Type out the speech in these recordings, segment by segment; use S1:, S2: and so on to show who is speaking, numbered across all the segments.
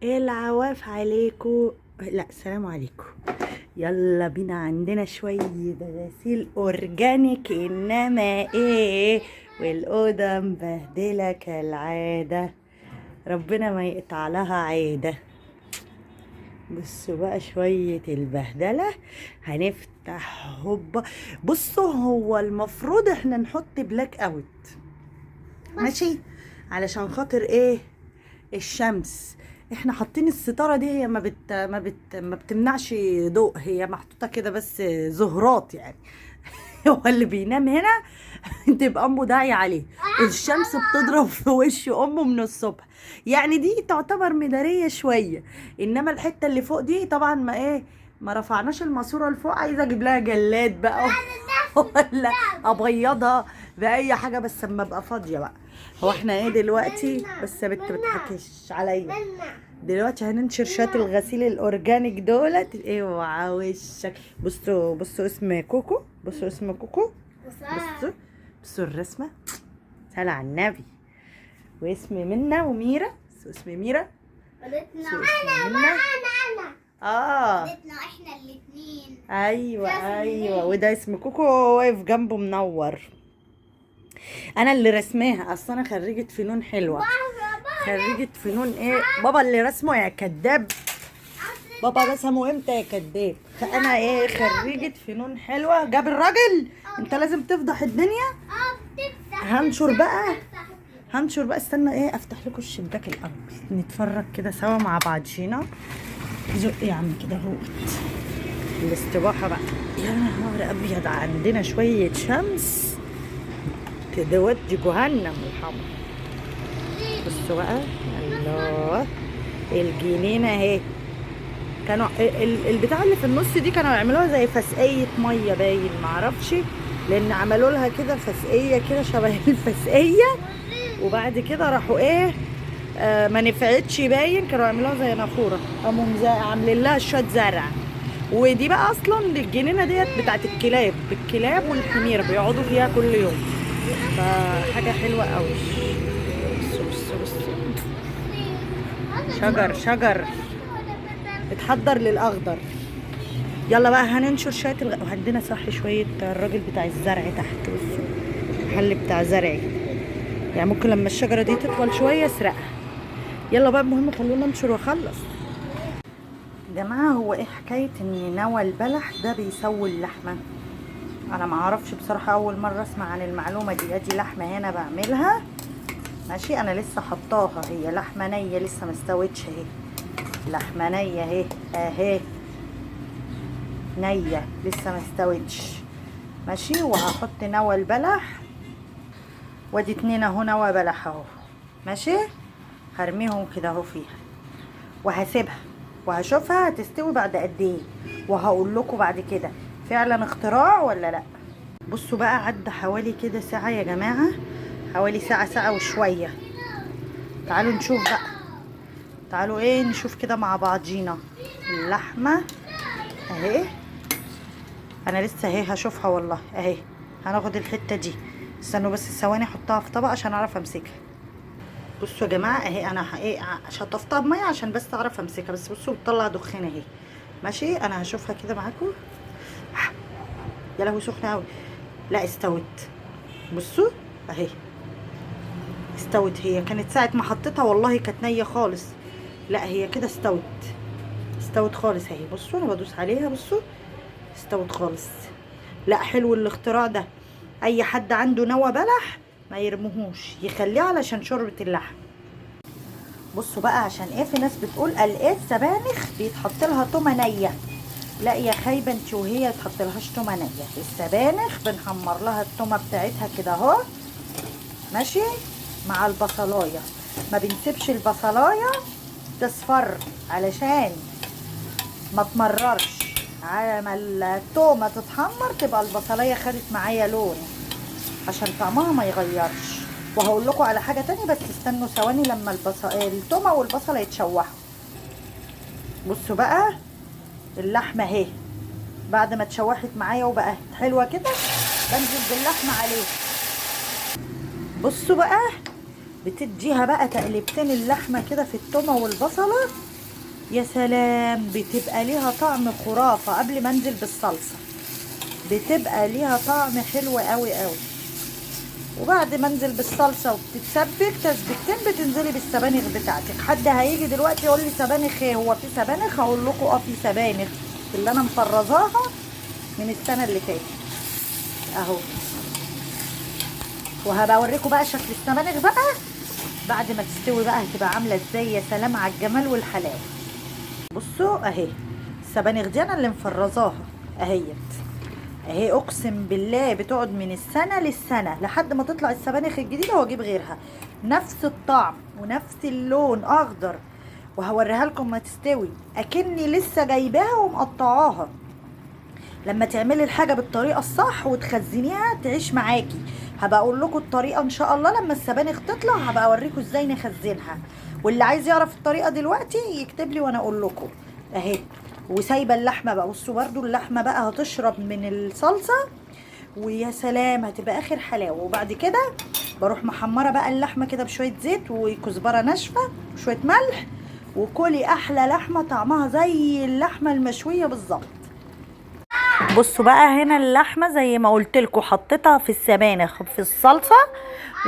S1: العواف عليكم. لا، السلام عليكم. يلا بينا، عندنا شوية غسيل اورجانيك، انما ايه، والاوضة مبهدلة كالعادة، ربنا ما يقطع لها عادة. بصوا بقى شوية البهدلة، هنفتح هوبا. بصوا، هو المفروض احنا نحط بلاك اوت، ماشي، علشان خاطر ايه؟ الشمس. احنا حاطين الستاره دي، هي ما بتمنعش ضوء، هي محطوطه كده بس زهرات يعني. هو اللي بينام هنا تبقى امه داعية عليه، الشمس بتضرب في وش امه من الصبح، يعني دي تعتبر مداريه شويه. انما الحته اللي فوق دي طبعا ما رفعناش الماسوره لفوق، عايزه اجيب لها جلاد بقى ولا ابيضها باي حاجه، بس اما ابقى فاضيه بقى. هو احنا ايه دلوقتي؟ بس يا بنت بتحكيش عليا. دلوقتي هننشر شويه الغسيل الاورجانيك دولت. اوعى وشك. بصوا بصوا اسم كوكو، بصوا اسم كوكو، بصوا بصوا الرسمه، سلام على النبي. واسم منى وميرا، بصوا اسم ميرا، بصوا اسم منى.
S2: قالتنا احنا الاثنين.
S1: ايوه ايوه، وده اسم كوكو واقف جنبه منور. انا اللي رسماها، اصل انا خريجه فنون حلوه. خريجه فنون ايه؟ بابا اللي رسمه يا كداب. بابا رسمه امتى يا كداب؟ انا ايه، خريجه فنون حلوه. جاب الراجل، انت لازم تفضح الدنيا.
S2: بتفتح.
S1: هنشر بقى استنى ايه، افتح لكم الشباك الاول نتفرج كده سوا مع بعضينا. زق يا عم كده اهوت الاستباحه بقى. يا نهار ابيض، عندنا شويه شمس تودي جهنم الحمر. بصوا بقى، الله، الجنينه اهي. كانوا البتاع اللي في النص دي كانوا يعملوها زي فسقيه ميه، باين معرفش، لان عملوا لها كده فسقيه كده شبه الفسقيه، وبعد كده راحوا ايه، ما نفعتش، باين كانوا يعملوها زي نافوره، قاموا عاملين لها شويه زرع. ودي بقى اصلا الجنينه ديت بتاعت الكلاب والحمير بيقعدوا فيها كل يوم، فحاجه حلوه قوي. بصوا بصوا بصوا، شجر اتحضر للاخضر. يلا بقى هننشر شويه وعندنا صح شويه الراجل بتاع الزرع تحت، بصوا المحل بتاع زرعي، يعني ممكن لما الشجره دي تطول شويه اسرقها. يلا بقى، المهم خلونا ننشر واخلص. يا جماعه، هو ايه حكايه ان نوى البلح ده بيسوي اللحمه؟ انا ما اعرفش بصراحه، اول مره اسمع عن المعلومه دي. ادي لحمه هنا بعملها، ماشي، انا لسه حطاها، هي لحمه نيه لسه ما استوتش اهي، لحمه نيه اهي اهي، نيه لسه ما استوتش، ماشي. وهحط نوى البلح، وادي 2 اهو نوى بلح اهو، ماشي، هرميهم كده اهو فيها، وهسيبها وهشوفها هتستوي بعد قد ايه، وهقول لكم بعد كده فعلا اختراع ولا لا. بصوا بقى، عدى حوالي كده ساعه يا جماعه، حوالي ساعه وشويه. تعالوا نشوف بقى، تعالوا ايه نشوف كده مع بعضينا. اللحمه اهي، انا لسه اهي هشوفها والله اهي. هناخد الحته دي، استنوا بس ثواني احطها في طبق عشان اعرف امسكها. بصوا يا جماعه اهي، انا ايه شطفتها بميه عشان بس اعرف امسكها، بس بصوا بتطلع دخان اهي، ماشي. انا هشوفها كده معاكم. يا لهوي سخنه قوي. لا استوت، بصوا اهي استوت. هي كانت ساعه ما حطيتها والله كانت نيه خالص، لا هي كده استوت، استوت خالص اهي. بصوا انا بدوس عليها، بصوا استوت خالص. لا حلو الاختراع ده، اي حد عنده نوى بلح ما يرموهوش، يخليه علشان شوربه اللحم. بصوا بقى، عشان ايه في ناس بتقول قال ايه السبانخ بيتحط لها تومه نيه. لا يا خايبه انت، وهي تحط لهاش تومه نيه. السبانخ بنحمر لها التومه بتاعتها كده اهو، ماشي، مع البصلايه. ما بنسيبش البصلايه تصفر علشان ما تمررش، على ما التومه تتحمر تبقى البصلايه خدت معايا لون، عشان طعمها ما يغيرش. وهقول لكم على حاجه تانية، بس استنوا ثواني لما التومه والبصله يتشوحوا. بصوا بقى، اللحمه اهي بعد ما اتشوحت معايا وبقت حلوه كده، بنزل باللحمه عليه. بصوا بقى، بتديها بقى تقلبتين اللحمه كده في التومه والبصله، يا سلام، بتبقى ليها طعم خرافة. قبل ما انزل بالصلصة بتبقى ليها طعم حلو قوي قوي. وبعد ما انزل بالصلصة وبتتسبك تسبيكتين بتنزلي بالسبانخ بتاعتك. حد هيجي دلوقتي يقول لي سبانخ ايه؟ هو في سبانخ؟ هقول لكم اه في سبانخ اللي انا مفرزاها من السنة اللي فاتت اهو. وهبقى اوريكم بقى شكل السبانخ بقى بعد ما تستوي بقى هتبقى عامله ازاي. يا سلام على الجمال والحلاوه. بصوا اهي السبانخ دي انا اللي مفرزاها اهيت اهي. اقسم بالله بتقعد من السنه للسنه لحد ما تطلع السبانخ الجديده واجيب غيرها. نفس الطعم ونفس اللون اخضر. وهوريها لكم ما تستوي اكني لسه جايباها ومقطعاها. لما تعملي الحاجه بالطريقه الصح وتخزنيها تعيش معاكي. هبقى اقول لكم الطريقه ان شاء الله لما السبانخ تطلع، هبقى اوريكم ازاي نخزنها. واللي عايز يعرف الطريقه دلوقتي يكتب لي وانا اقول لكم اهي. وسايبه اللحمه بقى، بصوا برده اللحمه بقى هتشرب من الصلصه ويا سلام هتبقى اخر حلاوه. وبعد كده بروح محمره بقى اللحمه كده بشويه زيت وكزبره ناشفه وشويه ملح، وكلي احلى لحمه طعمها زي اللحمه المشويه بالظبط. بصوا بقى هنا اللحمه زي ما قلت لكم حطيتها في السبانخ في الصلصه،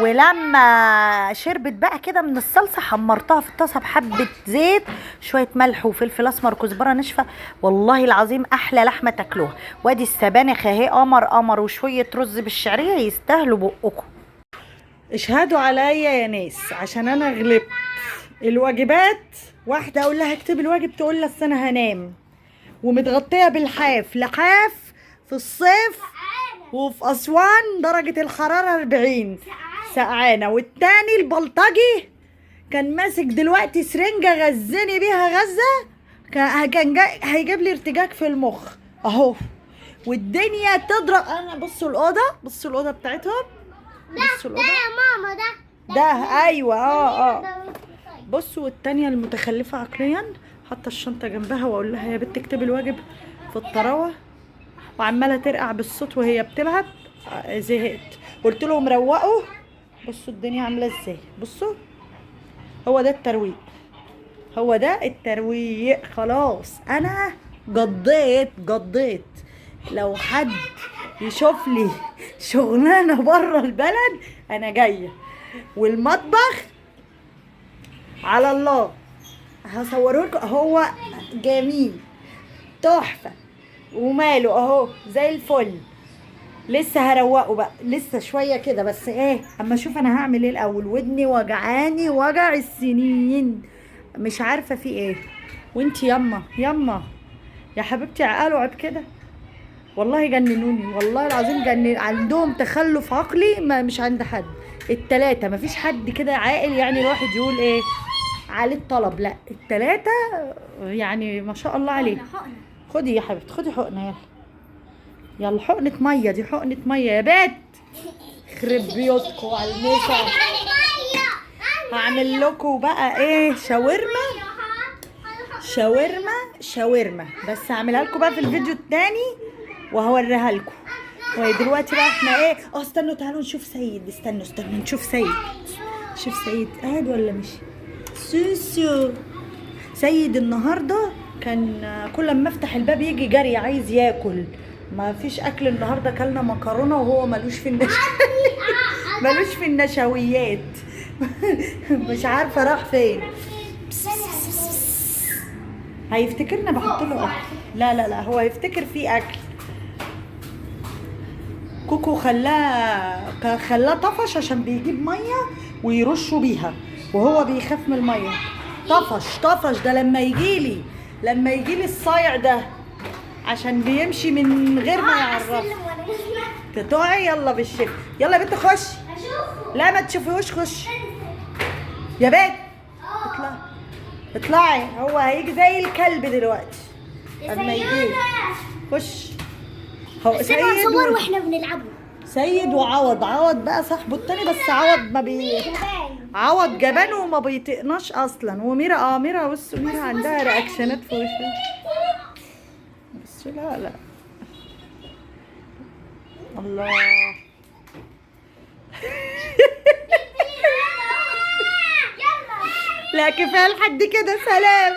S1: ولما شربت بقى كده من الصلصه حمرتها في الطاسه بحبه زيت شويه ملح وفلفل اسمر وكزبره ناشفه. والله العظيم احلى لحمه تاكلوها. وادي السبانخ اهي قمر قمر، وشويه رز بالشعريه يستاهلوا بقكم. اشهدوا عليا يا ناس عشان انا غلبت الواجبات. واحده اقول لها اكتبي الواجب تقول لها انا هنام، ومتغطيه بالحاف. لحاف في الصيف وفي اسوان درجه الحراره 40 سقعانه. والتاني البلطجي كان ماسك دلوقتي سرنجه غزني بيها غزه، كان جاي هيجيب لي ارتجاج في المخ اهو. والدنيا تضرب. انا بصوا الاوضه بتاعتهم. بصوا
S2: ده يا ماما
S1: ده ايوه بصوا. والتانية المتخلفة عقليا حاطة الشنطة جنبها، واقول لها يا بنت اكتبي الواجب في الطراوة، وعمالة ترقع بالصوت وهي بتبعت. زهقت قلت لهم روقوا. بصوا الدنيا عاملة ازاي. بصوا هو ده الترويق. خلاص انا قضيت. لو حد يشوف لي شغلانة بره البلد انا جاية. والمطبخ على الله هصورهولكم. هو جميل تحفه وماله اهو زي الفل. لسه هروقه بقى لسه شويه كده بس ايه اما اشوف انا هعمل ايه الاول. ودني وجعاني وجع السنين مش عارفه في ايه. وانتي يما يا حبيبتي عقلوا عيب كده. والله جننوني والله العظيم جنن. عندهم تخلف عقلي ما مش عند حد. التلاتة مفيش حد كده عاقل يعني الواحد يقول ايه عليه الطلب. لا التلاتة يعني ما شاء الله عليه. خدي يا حبيبتي خدي حقنة يلا حقنة مية. دي حقنة مية يا بات. خرب بيوتكم على الميسا. هعمل لكم بقى ايه شاورما بس هعملها لكم بقى في الفيديو التاني وهوريها لكم. ودلوقتي بقى احنا ايه استنوا تعالوا نشوف سيد. استنوا نشوف سيد. شوف سيد قاعد ولا مشي. سوسو سيد النهارده كان كل ما افتح الباب يجي جري عايز ياكل. ما فيش اكل النهارده. كلنا مكرونه وهو ملوش في النشويات. مش عارفه راح فين. هيفتكرنا بحط له اكل. لا هو هيفتكر فيه اكل. كوكو خلاه طفش عشان بيجيب ميه ويرشوا بيها وهو بيخاف من الميه. طفش ده لما يجيلي الصايع ده عشان بيمشي من غير ما يعرف. تقعي يلا بالشفا. يلا يا بنت خش. لا ما تشوفيهوش. خش يا بنت اطلعي. هو هيجي زي الكلب دلوقتي اما يجي. خش هو سيد
S2: واحنا بنلعبه.
S1: سيد وعوض بقى صاحبه التاني. بس عوض جبان وما بيطقناش اصلا. وميرا ميرا بصوا ميرا عندها رياكشنات في وشها. بس لا الله. لا كفايه لحد كده. سلام.